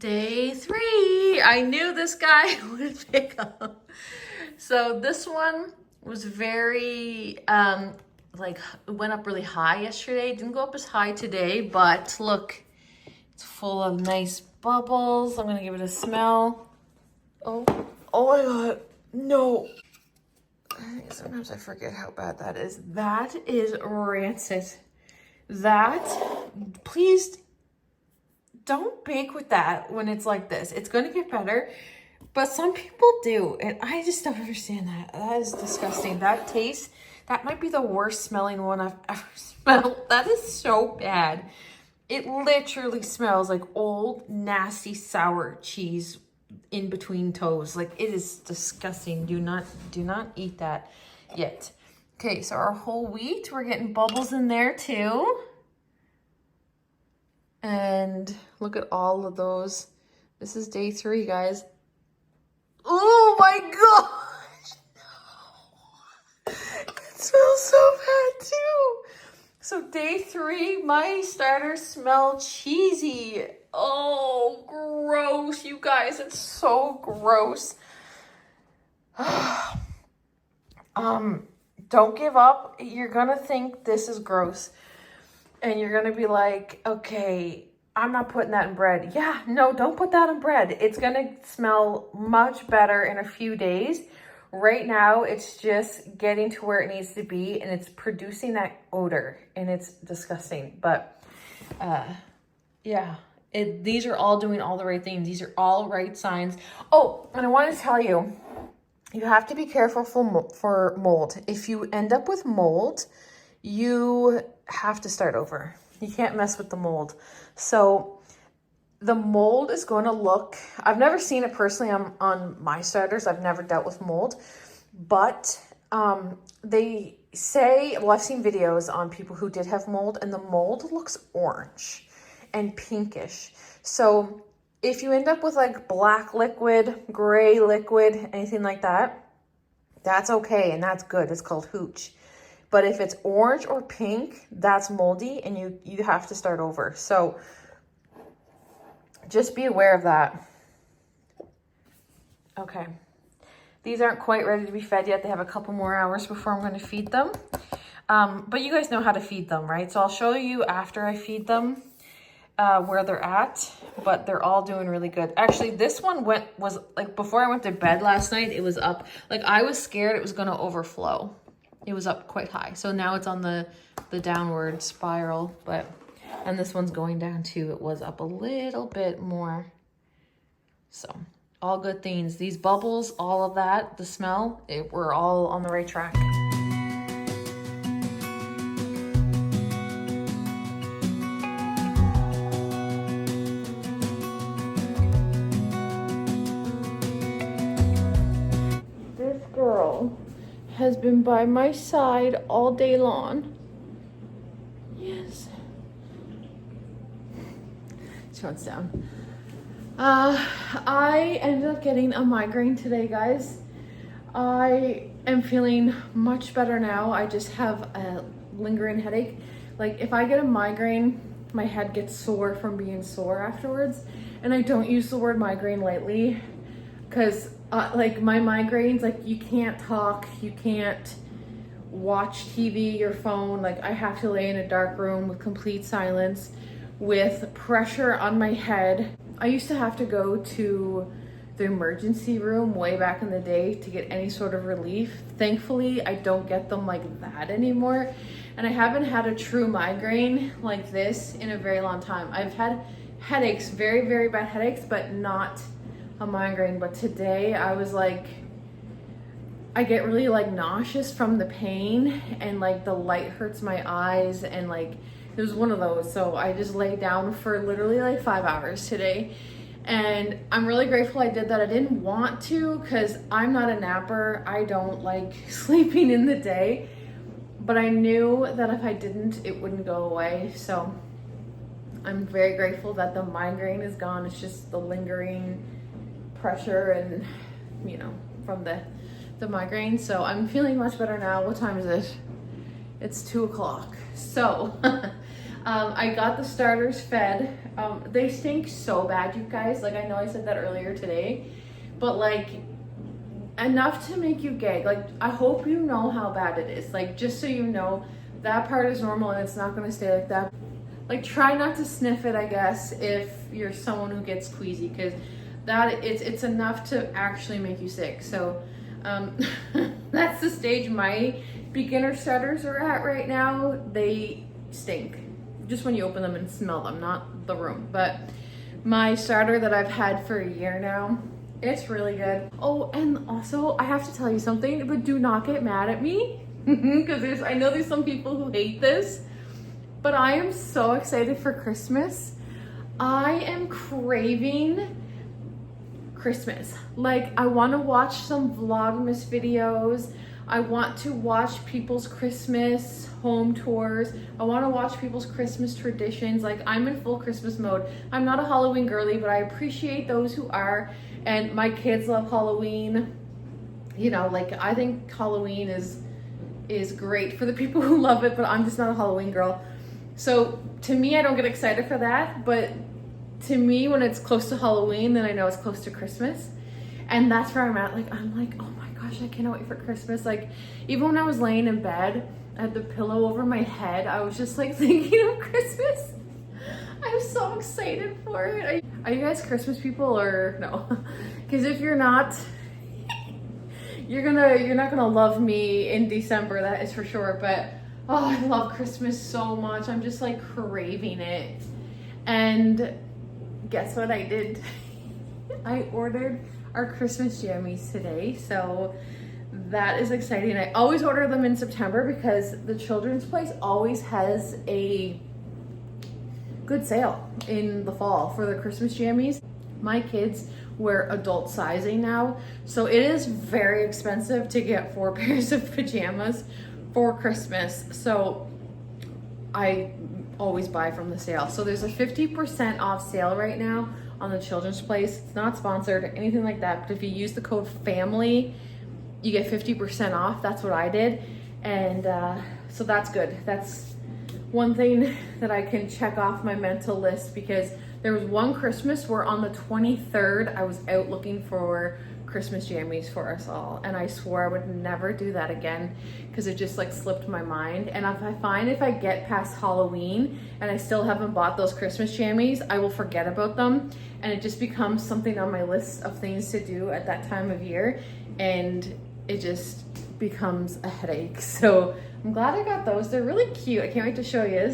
Day 3. I knew this guy would pick up. So this one was very, went up really high yesterday. Didn't go up as high today, but look, it's full of nice bubbles. I'm gonna give it a smell. Oh my God, no. Sometimes I forget how bad that is. That is rancid. That, please don't bake with that when it's like this. It's going to get better, but some people do, and I just don't understand that. That is disgusting. That taste, that might be the worst smelling one I've ever smelled. That is so bad. It literally smells like old, nasty, sour cheese in between toes. Like, it is disgusting. Do not eat that yet. Okay, so our whole wheat, we're getting bubbles in there too. And look at all of those. This is day 3, guys. Oh my gosh! No. It smells so bad too. So day 3, my starters smell cheesy. Oh, gross, you guys. It's so gross. Don't give up. You're gonna think this is gross. And you're gonna be like, okay, I'm not putting that in bread. Yeah, no, don't put that in bread. It's gonna smell much better in a few days. Right now, it's just getting to where it needs to be, and it's producing that odor, and it's disgusting. But yeah, these are all doing all the right things. These are all right signs. Oh, and I want to tell you, you have to be careful for mold. If you end up with mold, you have to start over. You can't mess with the mold. So the mold is going to look, I've never seen it personally on my starters. I've never dealt with mold, but they say, well, I've seen videos on people who did have mold, and the mold looks orange and pinkish. So if you end up with like black liquid, gray liquid, anything like that, that's okay, and that's good. It's called hooch. But if it's orange or pink, that's moldy, and you have to start over. So just be aware of that. Okay. These aren't quite ready to be fed yet. They have a couple more hours before I'm going to feed them. But you guys know how to feed them, right? So I'll show you after I feed them where they're at. But they're all doing really good. Actually, this one was like, before I went to bed last night, it was up. Like, I was scared it was going to overflow. It was up quite high. So now it's on the downward spiral, and this one's going down too. It was up a little bit more. So all good things. These bubbles, all of that, the smell, we're all on the right track. This girl has been by my side all day long. Yes. She wants down. I ended up getting a migraine today, guys. I am feeling much better now. I just have a lingering headache. Like, if I get a migraine, my head gets sore from being sore afterwards. And I don't use the word migraine lightly, because like, my migraines, like, you can't talk, you can't watch TV, your phone. Like, I have to lay in a dark room with complete silence with pressure on my head. I used to have to go to the emergency room way back in the day to get any sort of relief. Thankfully, I don't get them like that anymore. And I haven't had a true migraine like this in a very long time. I've had headaches, very, very bad headaches, but not a migraine. But today I was like, I get really like nauseous from the pain, and like the light hurts my eyes, and like it was one of those. So I just laid down for literally like 5 hours today, and I'm really grateful I did that. I didn't want to, because I'm not a napper. I don't like sleeping in the day, but I knew that if I didn't, it wouldn't go away. So I'm very grateful that the migraine is gone. It's just the lingering pressure and, you know, from the migraine. So I'm feeling much better now. What time is it? It's 2 o'clock. So I got the starters fed. They stink so bad, you guys. Like, I know I said that earlier today, but like enough to make you gag. Like, I hope you know how bad it is. Like, just so you know, that part is normal and it's not gonna stay like that. Like, try not to sniff it, I guess, if you're someone who gets queasy, because that it's enough to actually make you sick. So that's the stage my beginner starters are at right now. They stink just when you open them and smell them, not the room. But my starter that I've had for a year now, it's really good. Oh, and also I have to tell you something, but do not get mad at me because I know there's some people who hate this, but I am so excited for Christmas. I am craving Christmas. Like, I want to watch some Vlogmas videos. I want to watch people's Christmas home tours. I want to watch people's Christmas traditions. Like, I'm in full Christmas mode. I'm not a Halloween girly, but I appreciate those who are. And my kids love Halloween. You know, like, I think Halloween is great for the people who love it, but I'm just not a Halloween girl. So to me, I don't get excited for that, but to me, when it's close to Halloween, then I know it's close to Christmas. And that's where I'm at. Like, I'm like, oh my gosh, I cannot wait for Christmas. Like, even when I was laying in bed, I had the pillow over my head, I was just like thinking of Christmas. I'm so excited for it. Are you guys Christmas people or no? Because if you're not, you're not gonna love me in December, that is for sure. But oh, I love Christmas so much. I'm just like craving it. And guess what I did? I ordered our Christmas jammies today, so that is exciting. I always order them in September because the children's place always has a good sale in the fall for the Christmas jammies. My kids wear adult sizing now, so it is very expensive to get 4 pairs of pajamas for Christmas. So I always buy from the sale. So there's a 50% off sale right now on the children's place. It's not sponsored or anything like that, but if you use the code FAMILY, you get 50% off. That's what I did. And so that's good. That's one thing that I can check off my mental list, because there was one Christmas where on the 23rd, I was out looking for Christmas jammies for us all. And I swore I would never do that again because it just like slipped my mind. And if I get past Halloween and I still haven't bought those Christmas jammies, I will forget about them. And it just becomes something on my list of things to do at that time of year. And it just becomes a headache. So I'm glad I got those. They're really cute. I can't wait to show you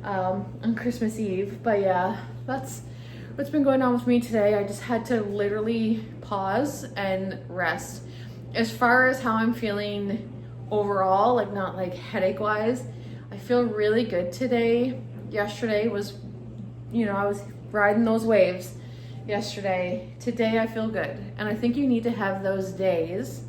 on Christmas Eve. But yeah, that's what's been going on with me today. I just had to literally pause and rest. As far as how I'm feeling overall, like not like headache wise, I feel really good today. Yesterday was, you know, I was riding those waves yesterday. Today I feel good. And I think you need to have those days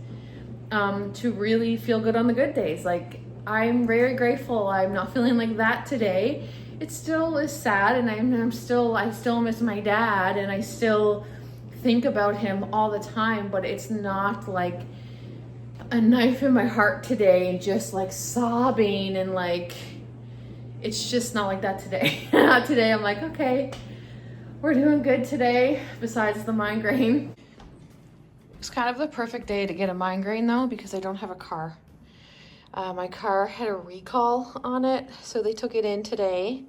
to really feel good on the good days. Like, I'm very grateful I'm not feeling like that today. It still is sad, and I still miss my dad, and I still think about him all the time, but it's not like a knife in my heart today and just like sobbing, and like, it's just not like that today. Today I'm like, okay, we're doing good today, besides the migraine. It's kind of the perfect day to get a migraine though, because I don't have a car. My car had a recall on it, so they took it in today.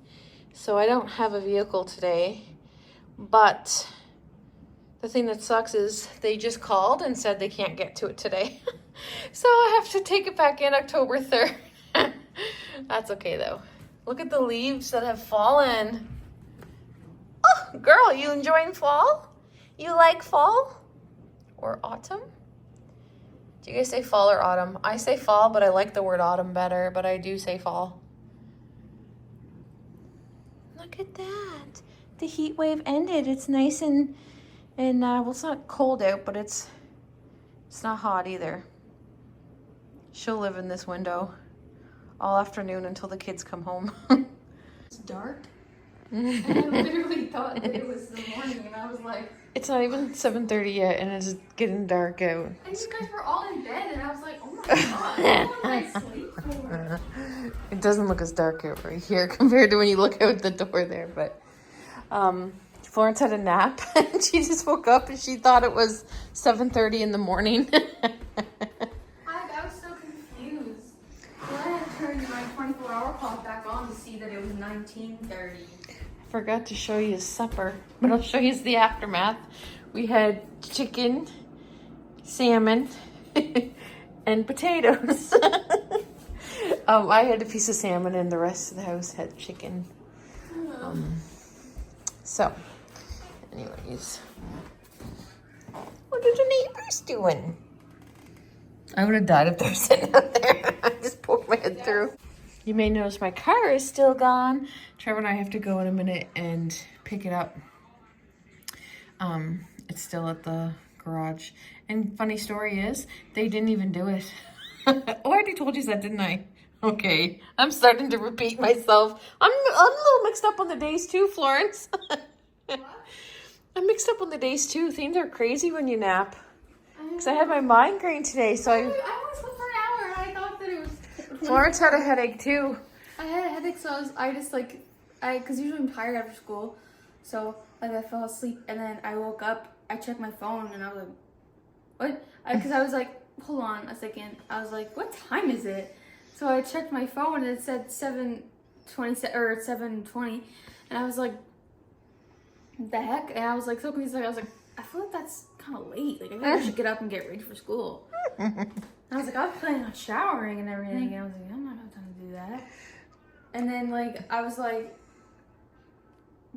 So I don't have a vehicle today, but the thing that sucks is they just called and said they can't get to it today. So I have to take it back in October 3rd. That's okay though. Look at the leaves that have fallen. Oh, girl, you enjoying fall? You like fall or autumn? Do you guys say fall or autumn? I say fall, but I like the word autumn better, but I do say fall. Look at that. The heat wave ended. It's nice and well, it's not cold out, but it's not hot either. She'll live in this window all afternoon until the kids come home. It's dark. And I literally thought that it was the morning, and I was like, it's not even 7:30 yet, and it's getting dark out. And you guys were all in bed, and I was like, oh my god, when did I sleep? It doesn't look as dark over here compared to when you look out the door there, but Florence had a nap and she just woke up and she thought it was 7:30 in the morning. I was so confused. Well, I had turned my 24-hour clock back on to see that it was 19:30. I forgot to show you supper, but I'll show you the aftermath. We had chicken, salmon, and potatoes. I had a piece of salmon and the rest of the house had chicken. So, anyways, what are the neighbors doing? I would have died if they were sitting out there. I just poked my head through. You may notice my car is still gone. Trevor and I have to go in a minute and pick it up. It's still at the garage. And funny story is, they didn't even do it. Oh, I already told you that, didn't I? Okay, I'm starting to repeat myself. I'm a little mixed up on the days too, Florence. I'm mixed up on the days too. Things are crazy when you nap. Because I had my migraine today, so I only slept for an hour and I thought that it was... Florence had a headache too. I had a headache, so because usually I'm tired after school. So I fell asleep and then I woke up, I checked my phone and I was like, what? Because I was like, hold on a second. I was like, what time is it? So I checked my phone and it said 7:20 or 7:20, and I was like, the heck? And I was like so confused. I was like, I feel like that's kind of late. Like I think I should get up and get ready for school. And I was like, I was planning on showering and everything. And I was like, I'm not gonna have time to do that. And then like I was like,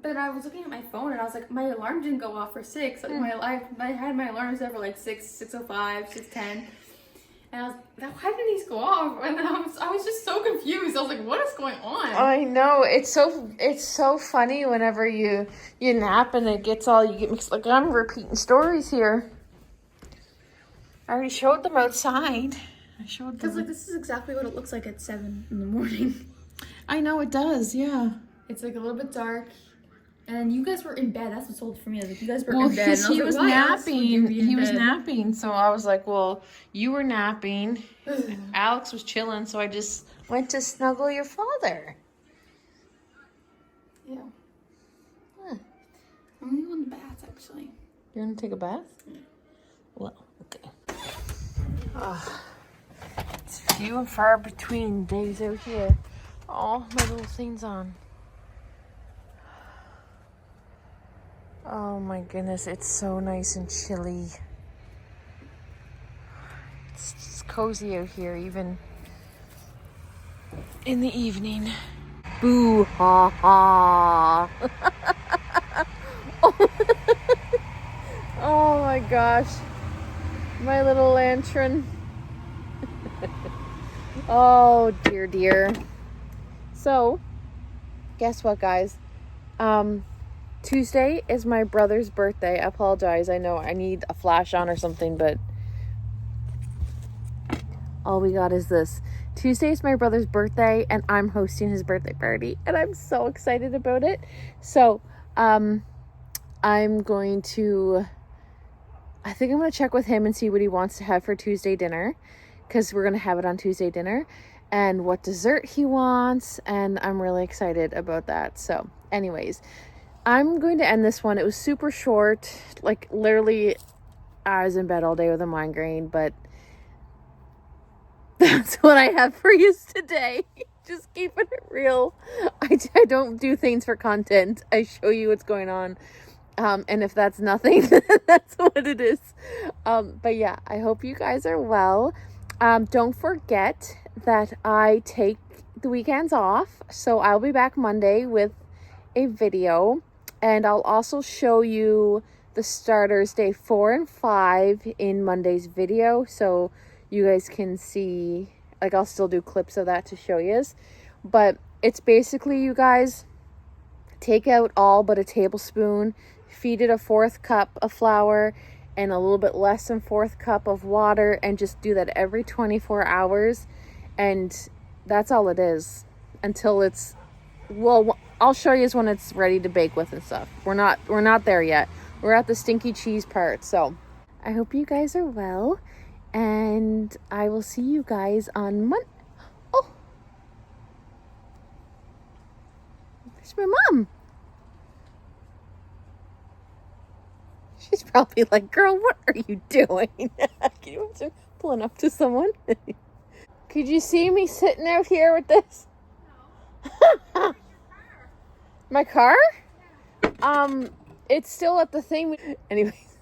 but I was looking at my phone and I was like, my alarm didn't go off for 6. Like I had my alarm set for like 6, 6:05, 6:10. And I was like, why did these go off? And I was just so confused. I was like, what is going on? I know. It's so funny whenever you nap and it gets all, you get mixed. Like I'm repeating stories here. I already showed them outside. I showed them. Because like this is exactly what it looks like at 7 in the morning. I know it does, yeah. It's like a little bit dark. And you guys were in bed. That's what sold for me. Like you guys were Well, in bed. because he was napping. He was bed? napping. So I was like, well, you were napping. Alex was chilling. So I just went to snuggle your father. Yeah. Huh. I'm going to go in the bath, actually. You're going to take a bath? Yeah. Well, okay. Oh, it's few and far between days out here. Oh, my little thing's on. Oh my goodness, it's so nice and chilly. It's just cozy out here, even in the evening. Boo ha ha. Oh my gosh. My little lantern. Oh dear, dear. So, guess what, guys? Tuesday is my brother's birthday. I apologize. I know I need a flash on or something, but all we got is this. Tuesday is my brother's birthday, and I'm hosting his birthday party, and I'm so excited about it. So, I'm going to... I think I'm going to check with him and see what he wants to have for Tuesday dinner, because we're going to have it on Tuesday dinner, and what dessert he wants, and I'm really excited about that. So, anyways... I'm going to end this one. It was super short. Like, literally, I was in bed all day with a migraine, but that's what I have for you today. Just keeping it real. I don't do things for content. I show you what's going on. And if that's nothing, that's what it is. But yeah, I hope you guys are well. Don't forget that I take the weekends off. So I'll be back Monday with a video. And I'll also show you the starters day 4 and 5 in Monday's video. So you guys can see, like I'll still do clips of that to show you. But it's basically, you guys, take out all but a tablespoon, feed it a 1/4 cup of flour and a little bit less than 1/4 cup of water, and just do that every 24 hours. And that's all it is until it's, well, I'll show you when it's ready to bake with and stuff. We're not there yet. We're at the stinky cheese part. So I hope you guys are well, and I will see you guys on Monday. Oh, Where's my mom? She's probably like, girl, what are you doing? Can you imagine pulling up to someone? Could you see me sitting out here with this? No. My car? It's still at the thing. Anyways,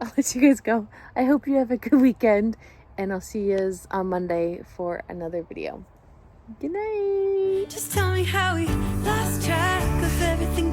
I'll let you guys go. I hope you have a good weekend, and I'll see you on Monday for another video. Good night. Just tell me how we lost track of everything.